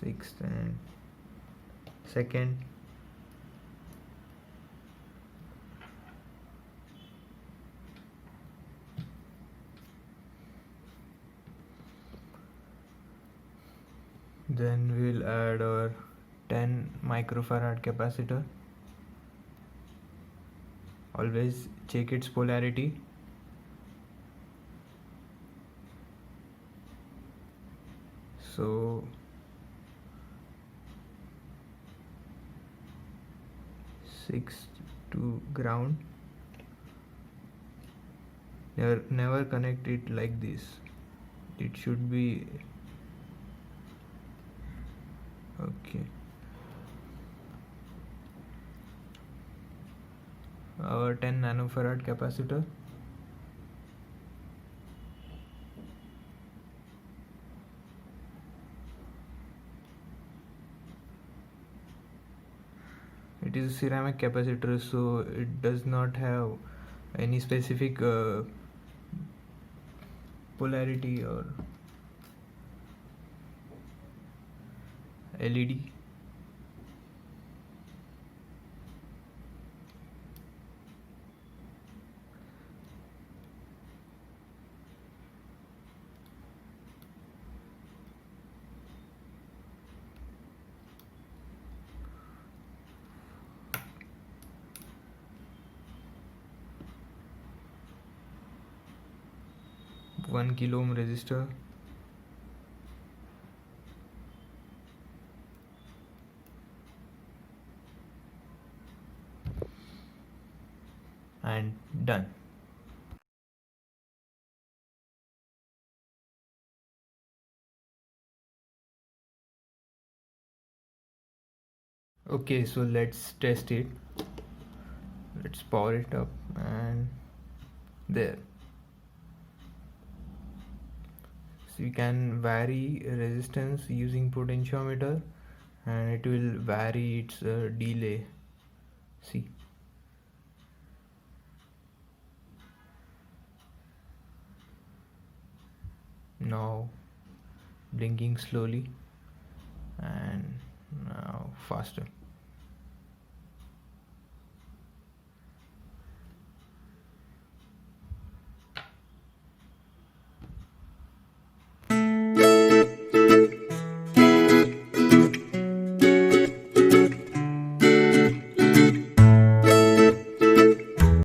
Sixth and second. Then we'll add our 10 microfarad capacitor. Always check its polarity. So 6 to ground. Never connect it like this. It should be okay. Our 10 nanofarad capacitor. It is a ceramic capacitor, so it does not have any specific polarity or LED. One kilo ohm resistor. And done. Okay, so let's test it. Let's power it up, and there. So you can vary resistance using potentiometer, and it will vary its delay. See, now blinking slowly and now faster.